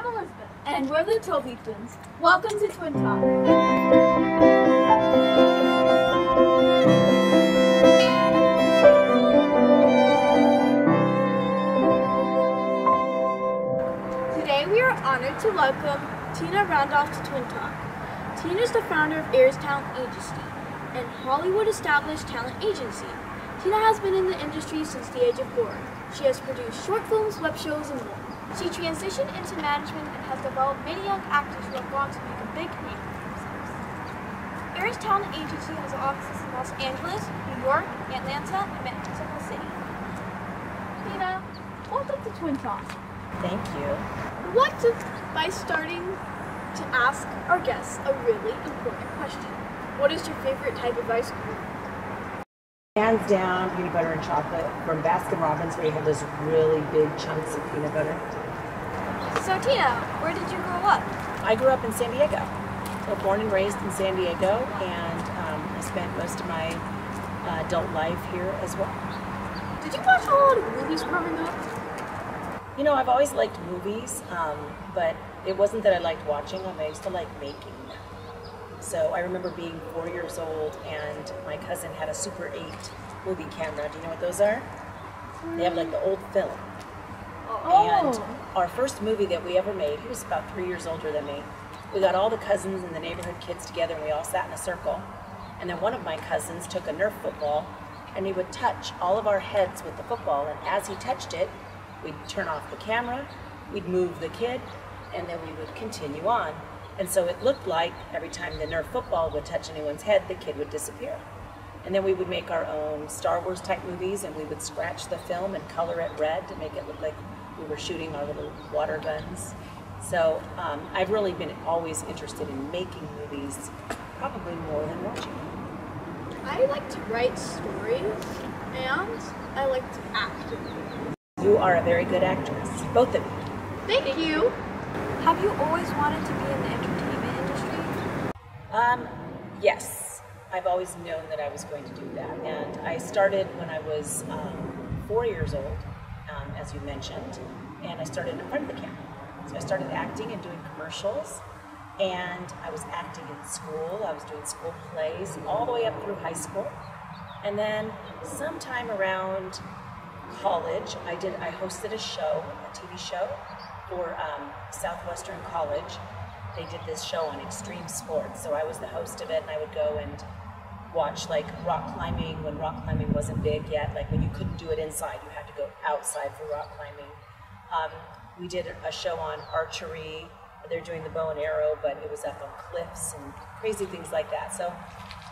Elizabeth. And we're the Tovey Twins. Welcome to Twin Talk. Today we are honored to welcome Tina Randolph to Twin Talk. Tina is the founder of Eris Talent Agency, an Hollywood-established talent agency. Tina has been in the industry since the age of 4. She has produced short films, web shows, and more. She transitioned into management and has developed many young actors who have gone to make a big name for themselves. Eris Talent Agency has offices in Los Angeles, New York, Atlanta, and Mexico City. Tina, welcome to Twin Talk. Thank you. I want to by starting to ask our guests a really important question. What is your favorite type of ice cream? Hands down, peanut butter and chocolate from Baskin-Robbins, where you have those really big chunks of peanut butter. So Tina, where did you grow up? I grew up in San Diego. So born and raised in San Diego, and I spent most of my adult life here as well. Did you watch a lot of movies growing up? You know, I've always liked movies, but it wasn't that I liked watching them, I used to like making them. So I remember being 4 years old and my cousin had a Super 8 movie camera. Do you know what those are? They have like the old film. Oh. And our first movie that we ever made, he was about 3 years older than me. We got all the cousins and the neighborhood kids together and we all sat in a circle. And then one of my cousins took a Nerf football and he would touch all of our heads with the football, and as he touched it, we'd turn off the camera, we'd move the kid, and then we would continue on. And so it looked like every time the Nerf football would touch anyone's head, the kid would disappear. And then we would make our own Star Wars type movies, and we would scratch the film and color it red to make it look like we were shooting our little water guns. So I've really been always interested in making movies, probably more than watching them. I like to write stories, and I like to act in movies. You are a very good actress, both of you. Thank you. Have you always wanted to be in the entertainment industry? Yes. I've always known that I was going to do that. And I started when I was 4 years old, as you mentioned, and I started in front of the camera. So I started acting and doing commercials, and I was acting in school. I was doing school plays all the way up through high school. And then sometime around college, I hosted a show, a TV show, for Southwestern College. They did this show on extreme sports, so I was the host of it, and I would go and watch like rock climbing when rock climbing wasn't big yet, like when you couldn't do it inside, you had to go outside for rock climbing. We did a show on archery. They're doing the bow and arrow, but it was up on cliffs and crazy things like that. So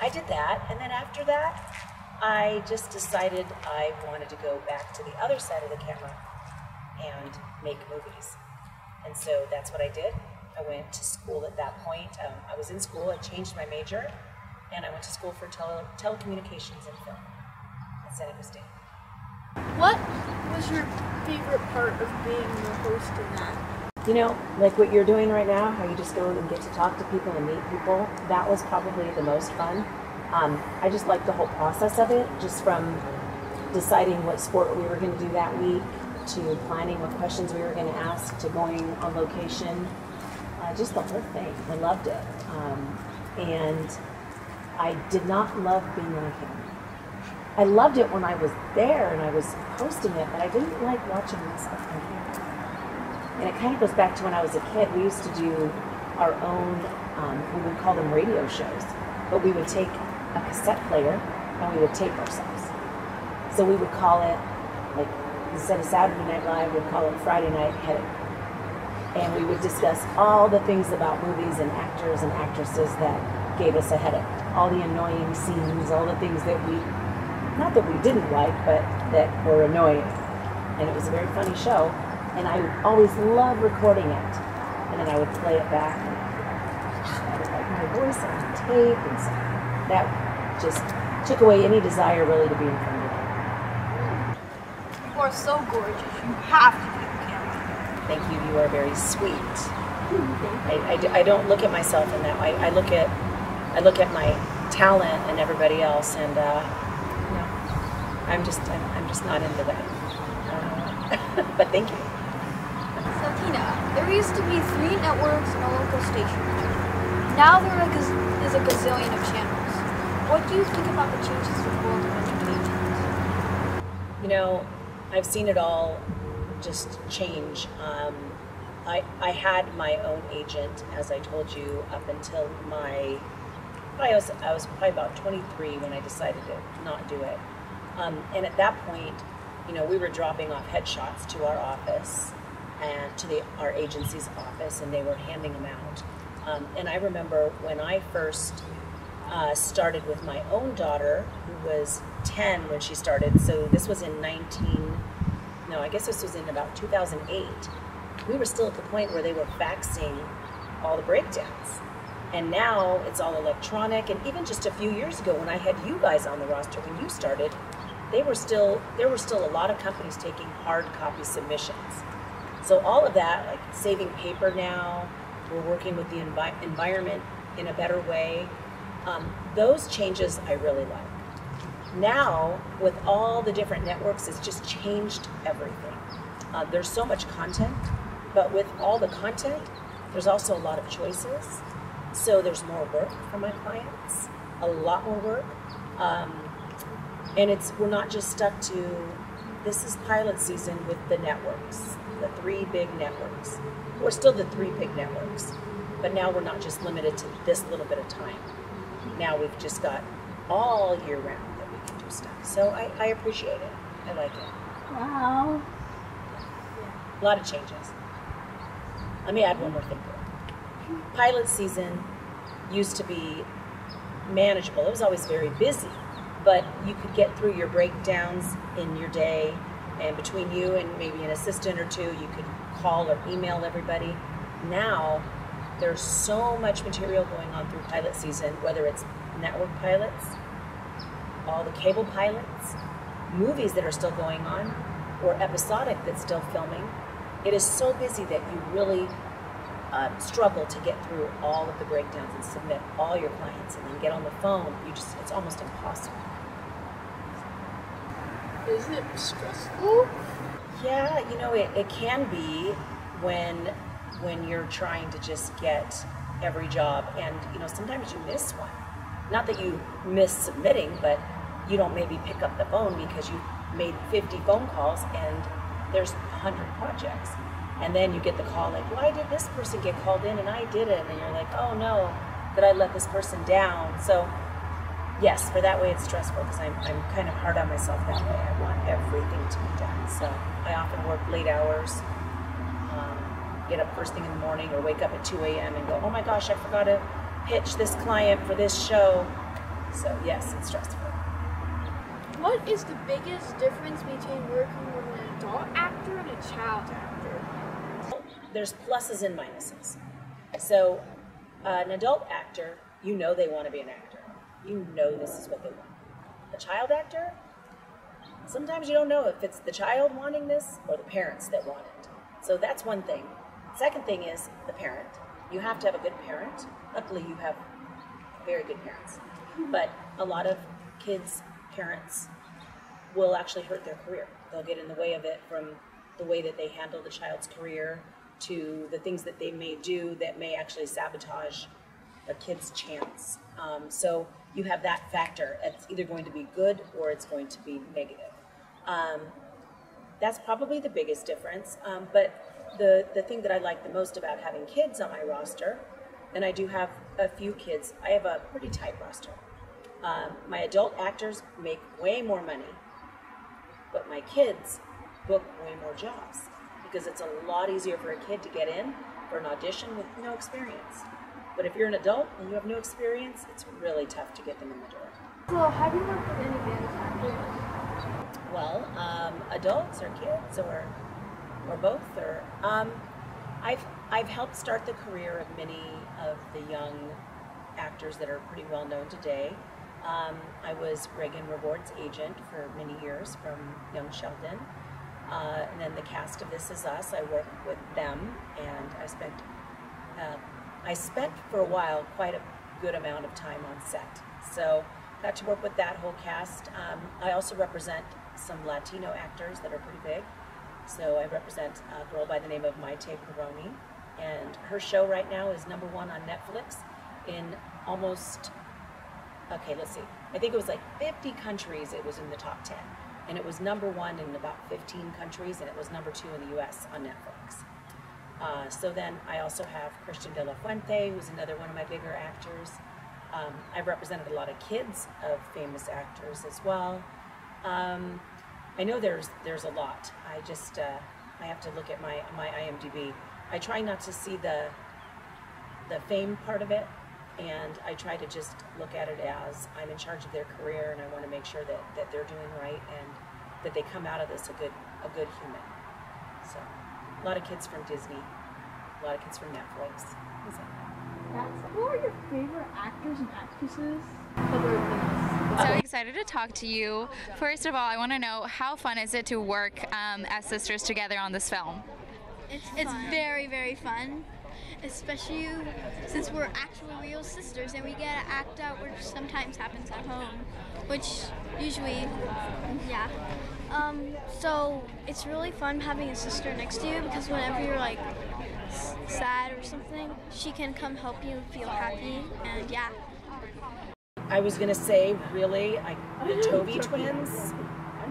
I did that, and then after that, I just decided I wanted to go back to the other side of the camera and make movies. And so that's what I did. I went to school at that point. I was in school, I changed my major, and I went to school for telecommunications and film at San Diego State. What was your favorite part of being the host in that? You know, like what you're doing right now, how you just go and get to talk to people and meet people, that was probably the most fun. I just liked the whole process of it, just from deciding what sport we were going to do that week, to planning what questions we were going to ask, to going on location, just the whole thing. I loved it. And I did not love being on camera. I loved it when I was there and I was hosting it, but I didn't like watching myself on camera. And it kind of goes back to when I was a kid. We used to do our own, we would call them radio shows, but we would take a cassette player and we would tape ourselves. So we would call it, like, instead of Saturday Night Live, we'd call it Friday Night Headache. And we would discuss all the things about movies and actors and actresses that gave us a headache. All the annoying scenes, all the things that we, not that we didn't like, but that were annoying. And it was a very funny show. And I always loved recording it. And then I would play it back. And I would like my voice on tape. And so that just took away any desire really to be in front of it. You are so gorgeous. You have to be on camera. Thank you. You are very sweet. I don't look at myself in that way. I look at my talent and everybody else, and no, I'm just not into that. But thank you. So Tina, There used to be 3 networks and a local station. Now there is a gazillion of channels. What do you think about the changes to the world of entertainment? You know, I've seen it all just change. I had my own agent, as I told you, up until I was probably about 23 when I decided to not do it. And at that point, you know, we were dropping off headshots to our office and to our agency's office, and they were handing them out. And I remember when I first started with my own daughter, who was 10 when she started, so this was in I guess this was in about 2008. We were still at the point where they were faxing all the breakdowns. And now it's all electronic, and even just a few years ago when I had you guys on the roster when you started, there were still a lot of companies taking hard copy submissions. So all of that, like saving paper now, we're working with the environment in a better way. Those changes I really like. Now, with all the different networks, it's just changed everything. There's so much content, but with all the content, there's also a lot of choices. So there's more work for my clients, a lot more work. And we're not just stuck to, this is pilot season with the networks, the 3 big networks. We're still the 3 big networks, but now we're not just limited to this little bit of time. Now we've just got all year round that we can do stuff. So I appreciate it. I like it. Wow. A lot of changes. Let me add one more thing to it. Pilot season used to be manageable. It was always very busy, but you could get through your breakdowns in your day, and between you and maybe an assistant or 2, you could call or email everybody. Now, there's so much material going on through pilot season, whether it's network pilots, all the cable pilots, movies that are still going on, or episodic that's still filming. It is so busy that you really struggle to get through all of the breakdowns and submit all your clients and then get on the phone. It's almost impossible. Is it stressful? Yeah, you know, it can be when you're trying to just get every job, and you know, sometimes you miss one. Not that you miss submitting, but you don't maybe pick up the phone because you made 50 phone calls and there's 100 projects. And then you get the call like, why did this person get called in and I didn't? And you're like, oh no, did I let this person down? So yes, for that way it's stressful because I'm kind of hard on myself that way. I want everything to be done. So I often work late hours, get up first thing in the morning or wake up at 2 a.m. and go, oh my gosh, I forgot to pitch this client for this show. So yes, it's stressful. What is the biggest difference between working with an adult actor and a child actor? There's pluses and minuses. So an adult actor, you know they want to be an actor. You know this is what they want. A child actor, sometimes you don't know if it's the child wanting this or the parents that want it. So that's one thing. Second thing is the parent. You have to have a good parent. Luckily you have very good parents. But a lot of kids' parents will actually hurt their career. They'll get in the way of it, from the way that they handle the child's career to the things that they may do that may actually sabotage a kid's chance. So you have that factor. It's either going to be good or it's going to be negative. That's probably the biggest difference. But the thing that I like the most about having kids on my roster, and I do have a few kids, I have a pretty tight roster. My adult actors make way more money, but my kids book way more jobs because it's a lot easier for a kid to get in for an audition with no experience. But if you're an adult and you have no experience, it's really tough to get them in the door. So have you worked with any dance actors? Well, adults or kids or both, or I've helped start the career of many of the young actors that are pretty well known today. I was Reagan Reward's agent for many years from Young Sheldon. And then the cast of This Is Us, I worked with them, and I spent for a while quite a good amount of time on set. So got to work with that whole cast. I also represent some Latino actors that are pretty big. So I represent a girl by the name of Maite Peroni, and her show right now is #1 on Netflix in almost, okay, let's see, I think it was like 50 countries. It was in the top 10, and it was #1 in about 15 countries, and it was #2 in the US on Netflix. So then I also have Christian de la Fuente, who's another one of my bigger actors. I've represented a lot of kids of famous actors as well. I know there's a lot. I have to look at my IMDb. I try not to see the fame part of it, and I try to just look at it as I'm in charge of their career, and I want to make sure that they're doing right and that they come out of this a good human. So a lot of kids from Disney, a lot of kids from Netflix. Who are your favorite actors and actresses? So excited to talk to you. First of all, I want to know, how fun is it to work as sisters together on this film? It's very, very fun, especially since we're actually real sisters and we get to act out which sometimes happens at home, which usually, yeah. So it's really fun having a sister next to you, because whenever you're like sad or something, she can come help you feel happy, and yeah. I was gonna say, really, the Tovey Twins.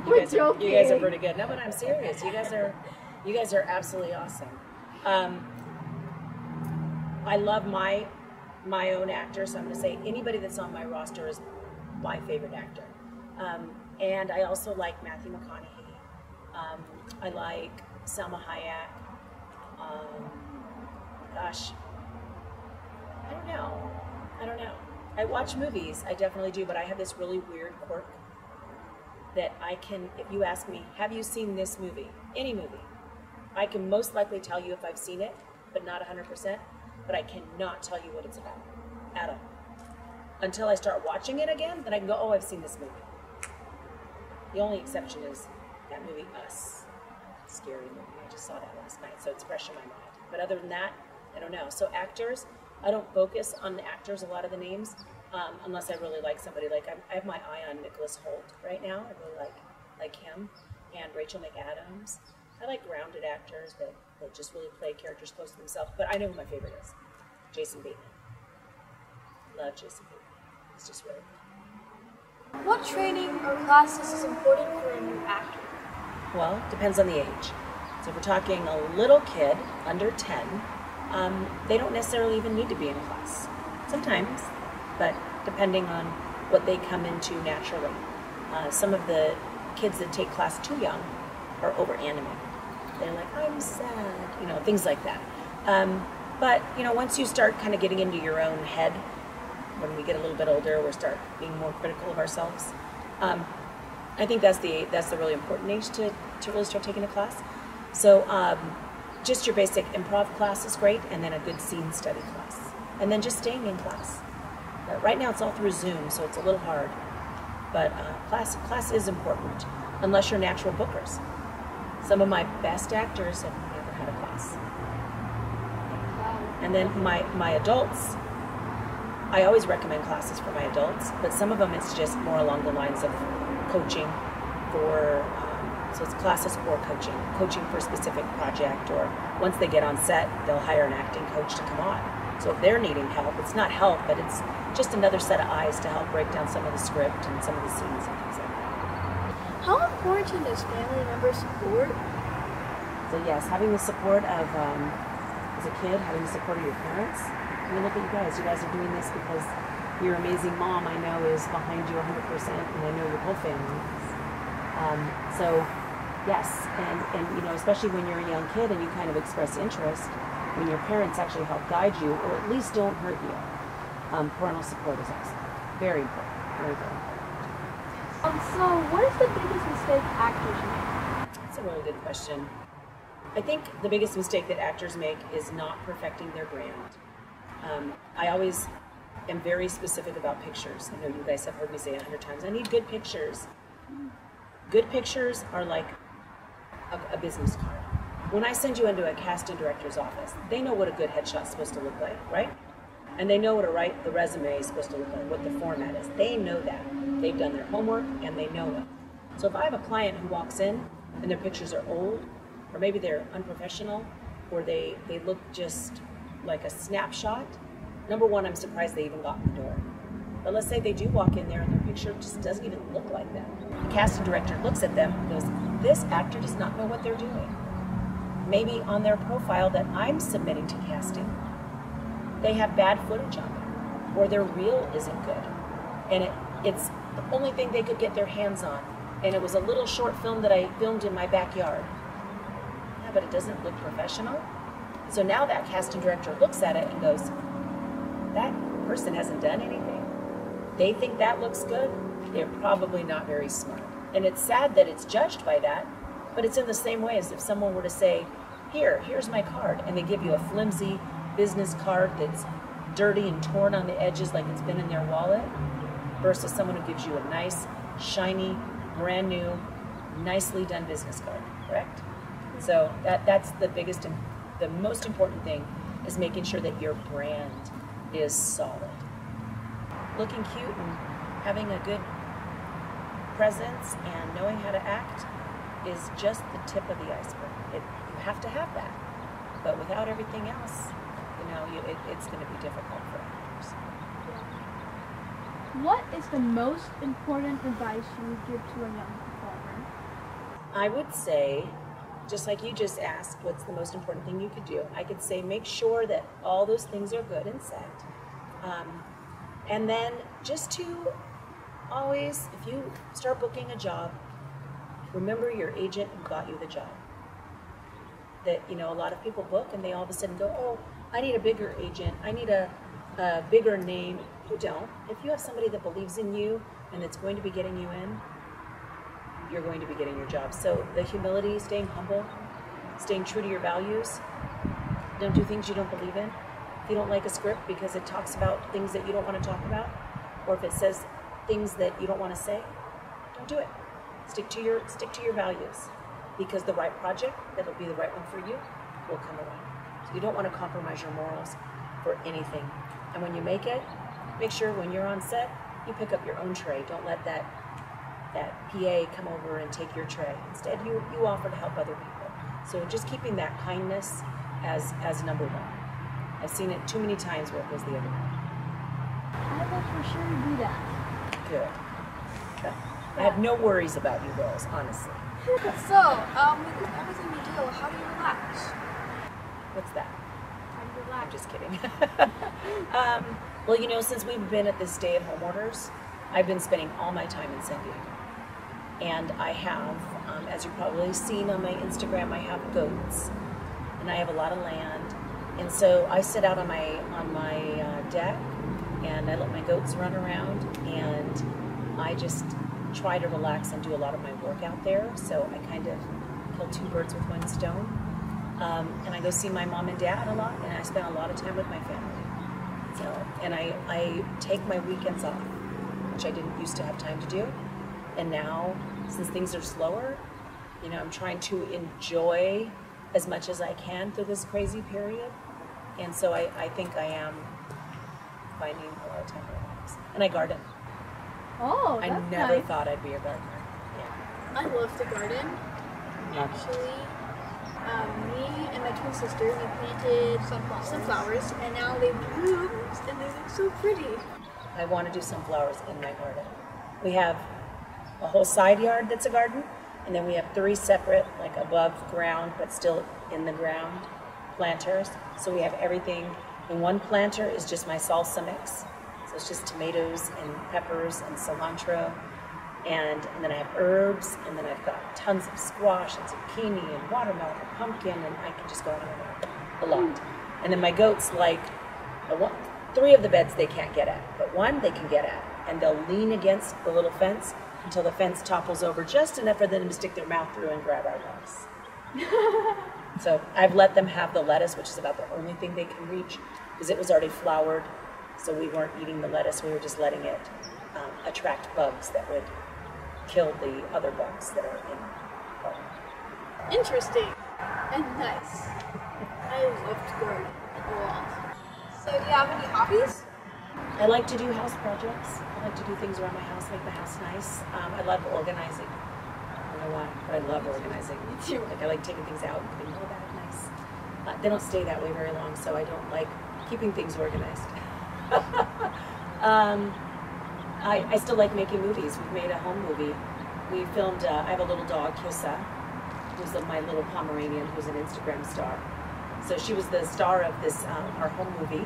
You guys are pretty good. No, but I'm serious. You guys are absolutely awesome. I love my own actor, so I'm gonna say anybody that's on my roster is my favorite actor. And I also like Matthew McConaughey. I like Selma Hayek. Gosh, I don't know. I watch movies, I definitely do, but I have this really weird quirk that I can, if you ask me, have you seen this movie? Any movie. I can most likely tell you if I've seen it, but not 100%, but I cannot tell you what it's about, at all. Until I start watching it again, then I can go, oh, I've seen this movie. The only exception is that movie, Us. Scary movie, I just saw that last night, so it's fresh in my mind. But other than that, I don't know. So actors, I don't focus on the actors, a lot of the names, unless I really like somebody. Like I have my eye on Nicholas Hoult right now. I really like him, and Rachel McAdams. I like grounded actors that just really play characters close to themselves. But I know who my favorite is, Jason Bateman. Love Jason Bateman. He's just really good. What training or classes is important for a new actor? Well, depends on the age. So if we're talking a little kid, under 10, they don't necessarily even need to be in class. Sometimes, but depending on what they come into naturally. Some of the kids that take class too young are over animated. They're like, I'm sad, things like that. But, once you start kind of getting into your own head, when we get a little bit older, we start being more critical of ourselves. I think that's the really important age to really start taking a class. So just your basic improv class is great, and then a good scene study class. And then just staying in class. Right now it's all through Zoom, so it's a little hard. But class is important, unless you're natural bookers. Some of my best actors have never had a class. And then my adults, I always recommend classes for my adults, but some of them it's just more along the lines of coaching for, so it's classes or coaching for a specific project, or once they get on set, they'll hire an acting coach to come on. So if they're needing help, it's not help, but it's just another set of eyes to help break down some of the script and some of the scenes and things like that. How important is family member support? So yes, having the support of, as a kid, having the support of your parents. I mean, look at you guys. You guys are doing this because your amazing mom, I know, is behind you 100%, and I know your whole family is. So yes, and especially when you're a young kid and you kind of express interest, when your parents actually help guide you, or at least don't hurt you. Parental support is awesome. Very important. Very, very important. So what is the biggest mistake actors make? That's a really good question. I think the biggest mistake that actors make is not perfecting their brand. I always am very specific about pictures. I know you guys have heard me say it 100 times. I need good pictures. Good pictures are like a business card. When I send you into a casting director's office, they know what a good headshot's supposed to look like, right? And they know what the resume is supposed to look like, what the format is. They know that. They've done their homework and they know it. So if I have a client who walks in and their pictures are old, or maybe they're unprofessional, or they look just like a snapshot. Number one, I'm surprised they even got in the door. But let's say they do walk in there and their picture just doesn't even look like that. The casting director looks at them and goes, this actor does not know what they're doing. Maybe on their profile that I'm submitting to casting, they have bad footage on it, or their reel isn't good. And it's the only thing they could get their hands on. And it was a little short film that I filmed in my backyard. Yeah, but it doesn't look professional. So now that casting director looks at it and goes, that person hasn't done anything. They think that looks good. They're probably not very smart. And it's sad that it's judged by that, but it's in the same way as if someone were to say, here's my card, and they give you a flimsy business card that's dirty and torn on the edges like it's been in their wallet, versus someone who gives you a nice, shiny, brand new, nicely done business card, correct? So that's the biggest and the most important thing, is making sure that your brand is solid. Looking cute and having a good presence and knowing how to act is just the tip of the iceberg. You have to have that, but without everything else, it's going to be difficult for actors. What is the most important advice you would give to a young performer? I would say, just like you just asked, what's the most important thing you could do? I could say make sure that all those things are good and set. And then just to always, if you start booking a job, remember your agent who got you the job. That, a lot of people book and they all of a sudden go, oh, I need a bigger agent, I need a bigger name. You don't. If you have somebody that believes in you and that's going to be getting you in, you're going to be getting your job. So the humility, staying humble, staying true to your values, don't do things you don't believe in. If you don't like a script because it talks about things that you don't want to talk about, or if it says things that you don't want to say, don't do it. Stick to your values, because the right project that'll be the right one for you will come around. So you don't want to compromise your morals for anything. And when you make it, make sure when you're on set, you pick up your own tray. Don't let that PA come over and take your tray. Instead, you offer to help other people. So just keeping that kindness as number one. I've seen it too many times where it goes the other way. I will for sure do that. Good. I have no worries about you girls, honestly. So, with everything you do, how do you relax? What's that? How do you relax? I'm just kidding. Well, since we've been at this stay-at-home orders, I've been spending all my time in San Diego. And I have, as you've probably seen on my Instagram, I have goats. And I have a lot of land. And so I sit out on my deck and I let my goats run around, and I just try to relax and do a lot of my work out there. So I kind of kill two birds with one stone. And I go see my mom and dad a lot, and I spend a lot of time with my family. So, and I take my weekends off, which I didn't used to have time to do. And now, since things are slower, I'm trying to enjoy as much as I can through this crazy period. And so I think I am finding a lot of time to relax. And I garden. Oh, I that's never nice. thought I'd be a gardener. Yeah. I love to garden. Actually, me and my twin sister, we planted sunflowers, and now they bloomed, and they look so pretty. I want to do sunflowers in my garden. We have a whole side yard that's a garden, and then we have 3 separate, like above ground, but still in the ground, planters. So we have everything. And one planter is just my salsa mix. So it's just tomatoes and peppers and cilantro. And then I have herbs, and then I've got tons of squash and zucchini and watermelon and pumpkin, and I can just go on and on, a lot. And then my goats like, 3 of the beds they can't get at, but 1 they can get at. And they'll lean against the little fence until the fence topples over just enough for them to stick their mouth through and grab our lettuce. So I've let them have the lettuce, which is about the only thing they can reach, because it was already flowered. So we weren't eating the lettuce, we were just letting it attract bugs that would kill the other bugs that are in the garden. Interesting and nice. I love to garden a lot. So do you have any hobbies? I like to do house projects. I like to do things around my house, make the house nice. I love organizing. I want, but I love organizing. Like I like taking things out and putting them all back nice. They don't stay that way very long, so I don't like keeping things organized. I still like making movies. We've made a home movie. We filmed, I have a little dog, Kissa, who's my little Pomeranian, who's an Instagram star. So she was the star of this, our home movie,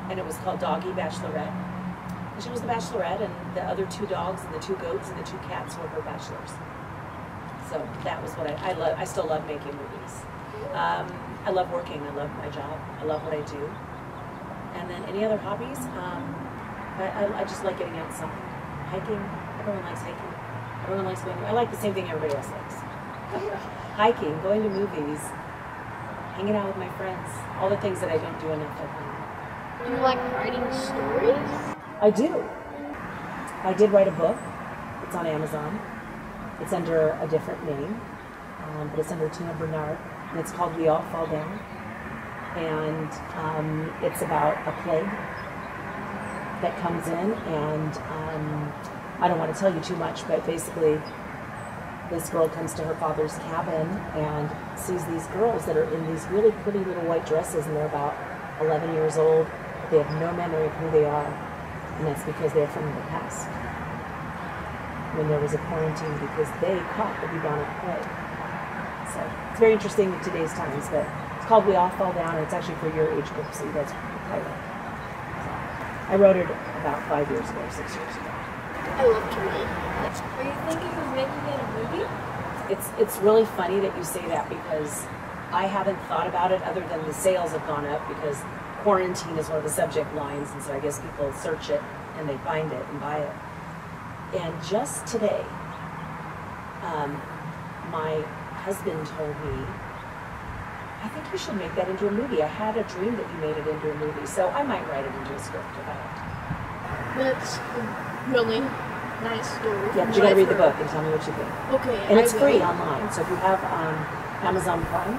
and it was called Doggy Bachelorette. And she was the bachelorette, and the other 2 dogs and the 2 goats and the 2 cats were her bachelors. So that was what I love. I still love making movies. I love working. I love my job. I love what I do. And then any other hobbies? I just like getting outside. Hiking. Everyone likes hiking. Everyone likes going. I like the same thing everybody else likes. Hiking, going to movies, hanging out with my friends. All the things that I don't do enough of. Do you like writing stories? I do. I did write a book. It's on Amazon. It's under a different name, but it's under Tina Bernard, and it's called We All Fall Down. And it's about a plague that comes in, and I don't want to tell you too much, but basically this girl comes to her father's cabin and sees these girls that are in these really pretty little white dresses, and they're about 11 years old. They have no memory of who they are, and that's because they're from the past, when there was a quarantine because they caught the bubonic plague. So it's very interesting in today's times, but it's called We All Fall Down, and it's actually for your age group, so you guys can play it. So I wrote it about 5 years ago, 6 years ago. I love to read. Are you thinking of making it a movie? It's really funny that you say that, because I haven't thought about it other than the sales have gone up because quarantine is one of the subject lines, and so I guess people search it and they find it and buy it. And just today, my husband told me, I think you should make that into a movie. I had a dream that you made it into a movie, so I might write it into a script if I have to. That's a really nice story. Yeah, but you gotta read the book and tell me what you think. Okay, and it's free online, so if you have Amazon Prime,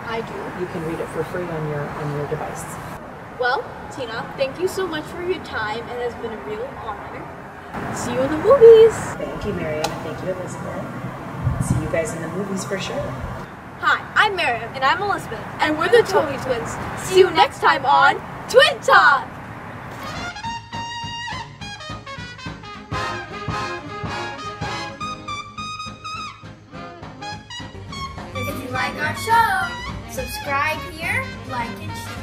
I do. you can read it for free on your device. Well, Tina, thank you so much for your time. It has been a real honor. See you in the movies. Thank you, Miriam, and thank you, Elizabeth. See you guys in the movies for sure. Hi, I'm Miriam. And I'm Elizabeth. And we're the Tovey Twins. See you next time on Twin Talk! If you like our show, subscribe here, like and share.